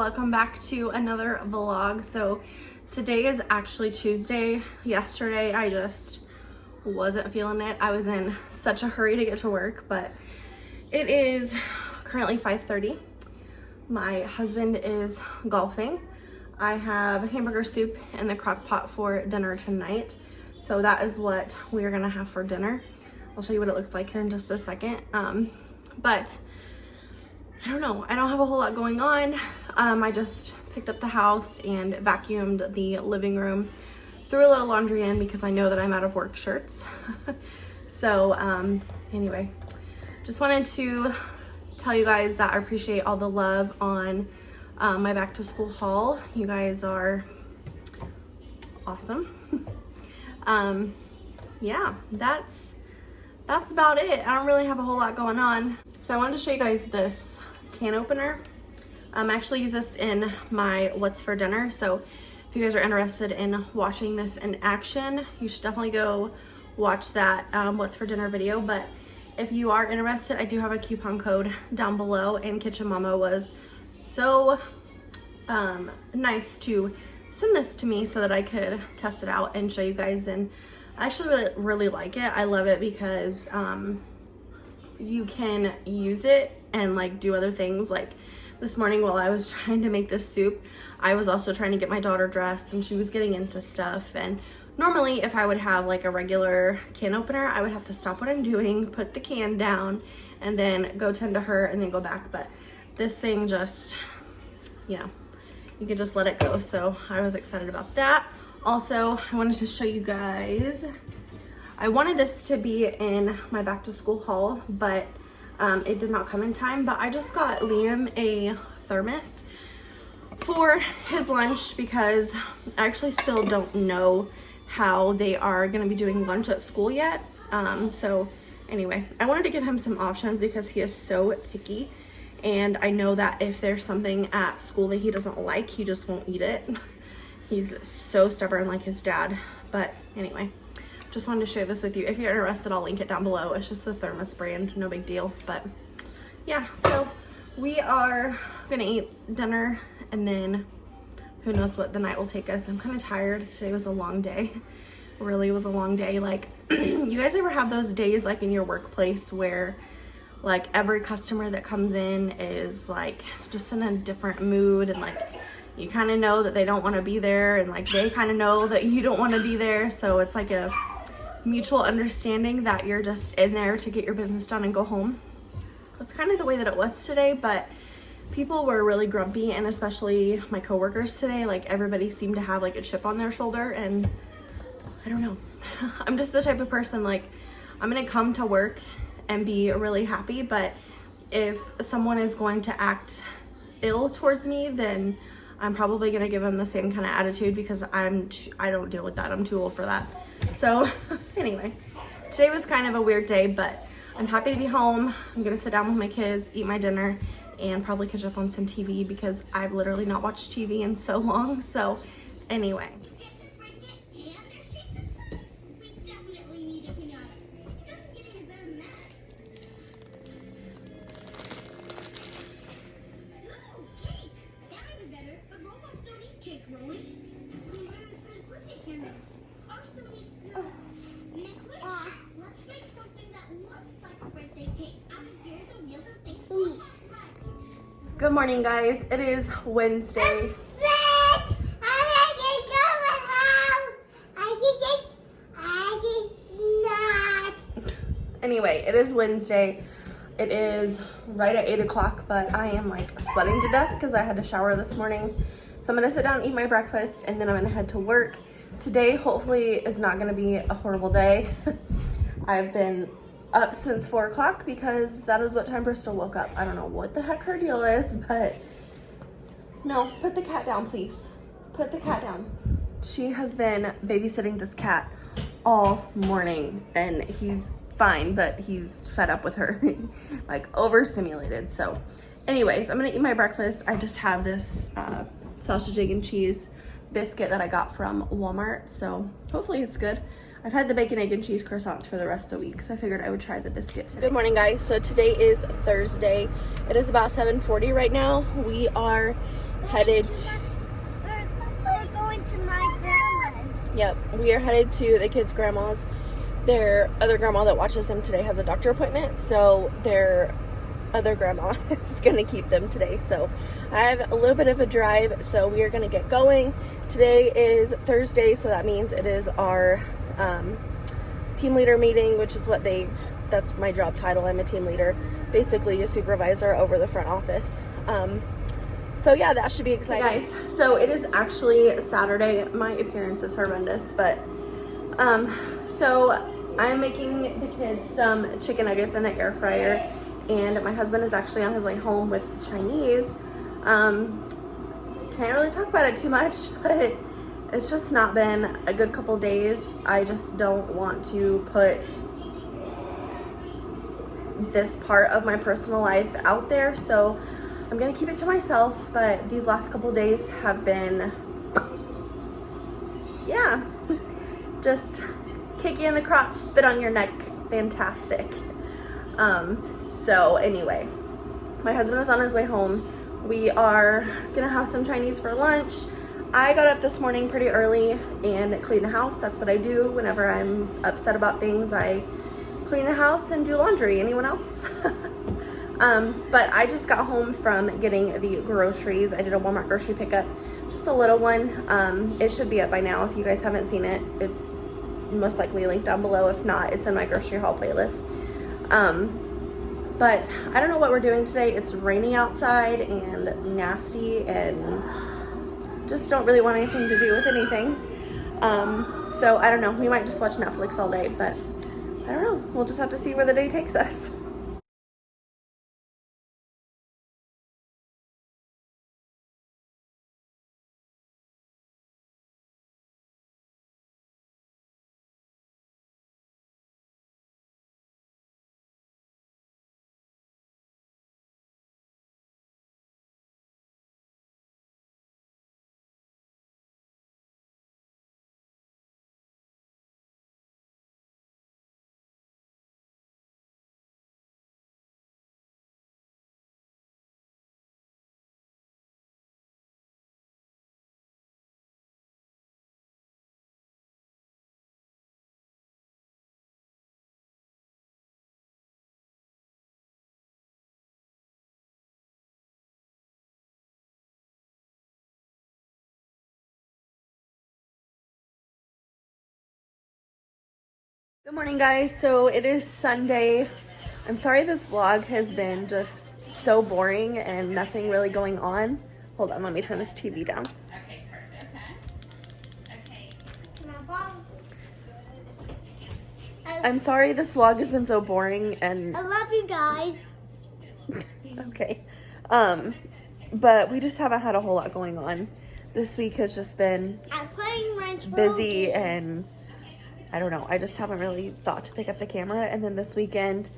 welcome back to another vlog. So today is actually Tuesday. Yesterday I just wasn't feeling it. I was in such a hurry to get to work, but it is currently 5:30. My husband is golfing. I have hamburger soup in the crock pot for dinner tonight. So that is what we're gonna have for dinner. I'll show you what it looks like here in just a second. But I don't know, I don't have a whole lot going on. I just picked up the house and vacuumed the living room, threw a little laundry in because I know that I'm out of work shirts. So anyway, just wanted to tell you guys that I appreciate all the love on my back to school haul. You guys are awesome. Yeah, that's about it. I don't really have a whole lot going on. So I wanted to show you guys this can opener. I actually use this in my what's for dinner. So if you guys are interested in watching this in action, you should definitely go watch that what's for dinner video. But if you are interested, I do have a coupon code down below, and Kitchen Mama was so nice to send this to me so that I could test it out and show you guys. And I actually really like it. I love it because you can use it and like do other things. Like this morning while I was trying to make this soup, I was also trying to get my daughter dressed and she was getting into stuff. And normally if I would have like a regular can opener, I would have to stop what I'm doing, put the can down, and then go tend to her and then go back. But this thing just, you know, you can just let it go. So I was excited about that. Also, I wanted to show you guys, I wanted this to be in my back to school haul, but it did not come in time. But I just got Liam a thermos for his lunch because I actually still don't know how they are gonna be doing lunch at school yet. So anyway, I wanted to give him some options because he is so picky. And I know that if there's something at school that he doesn't like, he just won't eat it. He's so stubborn like his dad. But anyway, just wanted to share this with you. If you're interested, I'll link it down below. It's just a thermos brand, no big deal. But yeah, so we are gonna eat dinner and then who knows what the night will take us. I'm kind of tired. Today was a long day. Really was a long day. Like, you guys ever have those days like in your workplace where like every customer that comes in is like just in a different mood, and like you kind of know that they don't want to be there, and like they kind of know that you don't want to be there, so it's like a mutual understanding that you're just in there to get your business done and go home. That's kind of the way that it was today, but people were really grumpy, and especially my coworkers today, like everybody seemed to have like a chip on their shoulder. And I don't know, I'm just the type of person, like I'm gonna come to work and be really happy, but if someone is going to act ill towards me, then I'm probably gonna give them the same kind of attitude because I don't deal with that. I'm too old for that. So anyway, today was kind of a weird day, but I'm happy to be home. I'm gonna sit down with my kids, eat my dinner, and probably catch up on some TV because I've literally not watched TV in so long. So anyway. Good morning, guys. It is Wednesday. Anyway, it is Wednesday. It is right at 8 o'clock, but I am like sweating to death because I had to shower this morning. So I'm gonna sit down and eat my breakfast, and then I'm gonna head to work. Today, hopefully, is not gonna be a horrible day. I've been up since 4 o'clock because that is what time Brystal woke up. I don't know what the heck her deal is, but no, put the cat down, please. Put the cat down. She has been babysitting this cat all morning, and he's fine, but he's fed up with her, like overstimulated. So anyways, I'm gonna eat my breakfast. I just have this sausage, egg, and cheese biscuit that I got from Walmart, so hopefully it's good. I've had the bacon, egg, and cheese croissants for the rest of the week, so I figured I would try the biscuit today. Good morning, guys. So today is Thursday. It is about 7:40 right now. We are headed we're going to my grandma's. Yep, we are headed to the kids' grandma's. Their other grandma that watches them today has a doctor appointment, so their other grandma is going to keep them today. So I have a little bit of a drive, so we are going to get going. Today is Thursday, so that means it is our team leader meeting, which is that's my job title. I'm a team leader, basically a supervisor over the front office. So yeah, that should be exciting. Hey guys, so it is actually Saturday. My appearance is horrendous, but so I'm making the kids some chicken nuggets in the air fryer, and my husband is actually on his way home with Chinese. Can't really talk about it too much, but it's just not been a good couple days. I just don't want to put this part of my personal life out there, so I'm gonna keep it to myself. But these last couple days have been, yeah, just kick you in the crotch, spit on your neck, fantastic. So anyway, my husband is on his way home. We are gonna have some Chinese for lunch. I got up this morning pretty early and cleaned the house. That's what I do whenever I'm upset about things. I clean the house and do laundry. Anyone else? But I just got home from getting the groceries. I did a Walmart grocery pickup, just a little one. It should be up by now. If you guys haven't seen it, it's most likely linked down below. If not, it's in my grocery haul playlist. But I don't know what we're doing today. It's rainy outside and nasty, and just don't really want anything to do with anything. So I don't know. We might just watch Netflix all day, but I don't know. We'll just have to see where the day takes us. Good morning, guys. So it is Sunday. I'm sorry this vlog has been just so boring and nothing really going on. Hold on, let me turn this TV down. I'm sorry this vlog has been so boring and I love you guys. okay. But we just haven't had a whole lot going on. This week has just been busy, and I don't know. I just haven't really thought to pick up the camera. And then this weekend,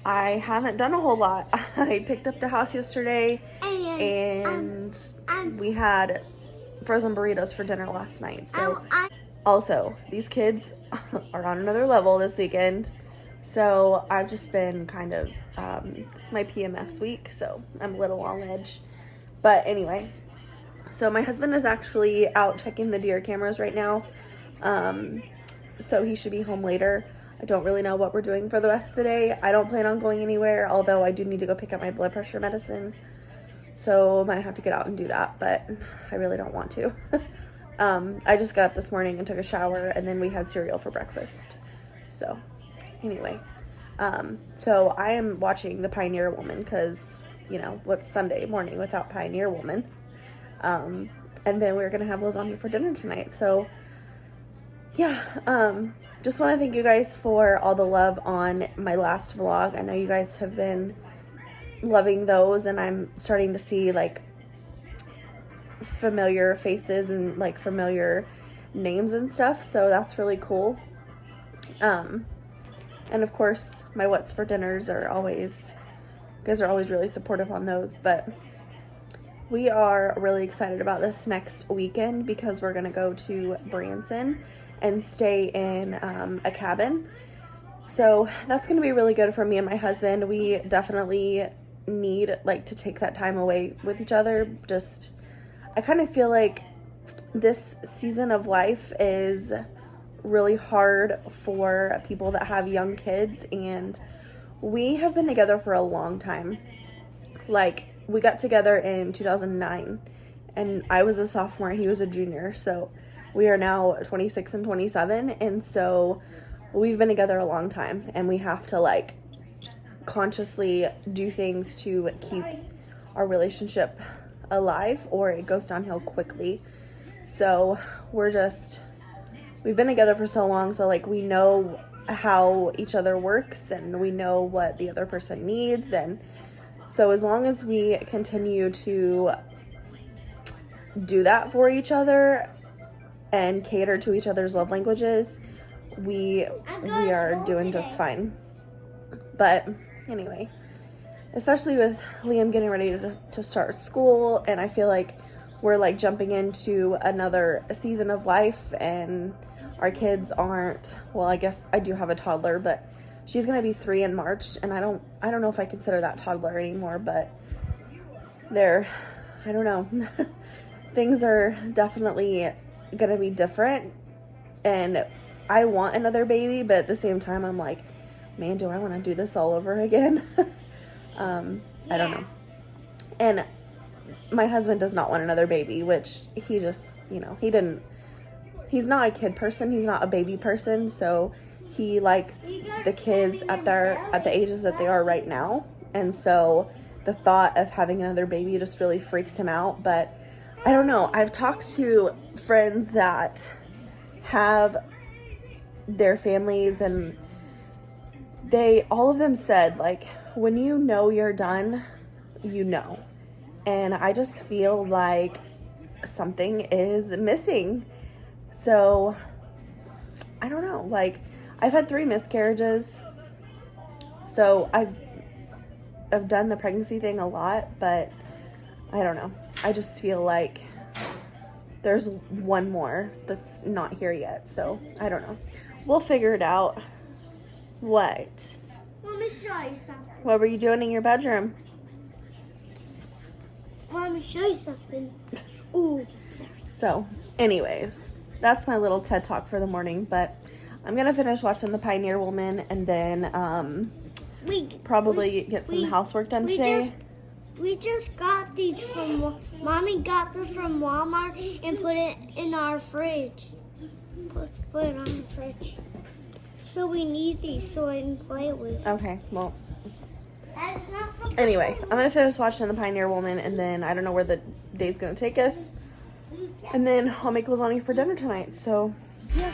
I haven't done a whole lot. I picked up the house yesterday, and we had frozen burritos for dinner last night. So also, these kids are on another level this weekend. So I've just been kind of, this is my PMS week, so I'm a little on edge. But anyway, so my husband is actually out checking the deer cameras right now. So he should be home later. I don't really know what we're doing for the rest of the day. I don't plan on going anywhere, although I do need to go pick up my blood pressure medicine. So I might have to get out and do that, but I really don't want to. I just got up this morning and took a shower, and then we had cereal for breakfast. So anyway, so I am watching The Pioneer Woman because, you know, what's Sunday morning without Pioneer Woman? And then we're going to have lasagna for dinner tonight. So yeah, just want to thank you guys for all the love on my last vlog. I know you guys have been loving those, and I'm starting to see like familiar faces and like familiar names and stuff, so that's really cool. And of course my what's for dinners are always, you guys are always really supportive on those. But we are really excited about this next weekend because we're gonna go to Branson and stay in a cabin. So that's gonna be really good for me and my husband. We definitely need like to take that time away with each other, just I kind of feel like this season of life is really hard for people that have young kids, and we have been together for a long time. Like, we got together in 2009, and I was a sophomore, he was a junior, so we are now 26 and 27, and so we've been together a long time, and we have to, like, consciously do things to keep our relationship alive, or it goes downhill quickly. So we've been together for so long, so, like, we know how each other works, and we know what the other person needs, and so as long as we continue to do that for each other and cater to each other's love languages, we are doing just fine. But anyway, especially with Liam getting ready to start school, and I feel like we're like jumping into another season of life, and our kids aren't, well, I guess I do have a toddler, but she's going to be 3 in March, and I don't know if I consider that toddler anymore, but I don't know. Things are definitely going to be different, and I want another baby, but at the same time, I'm like, man, do I want to do this all over again? I don't know. And my husband does not want another baby, which he just, he's not a kid person. He's not a baby person. So he likes the kids at the ages that they are right now. And so the thought of having another baby just really freaks him out. But I don't know. I've talked to friends that have their families, and all of them said, like, when you know you're done, you know. And I just feel like something is missing. So I don't know. Like, I've had 3 miscarriages, so I've done the pregnancy thing a lot, but I don't know. I just feel like there's one more that's not here yet, so I don't know. We'll figure it out. What? Let me show you something. What were you doing in your bedroom? Let me show you something. Ooh, sorry. So, anyways, that's my little TED Talk for the morning, but I'm going to finish watching The Pioneer Woman, and then probably get some housework done today. We just got these from, Mommy got them from Walmart and put it in our fridge. Put it on the fridge. So we need these so I can play with. Okay, well. That's not from Anyway, I'm going to finish watching The Pioneer Woman, and then I don't know where the day's going to take us. And then I'll make lasagna for dinner tonight, so yeah.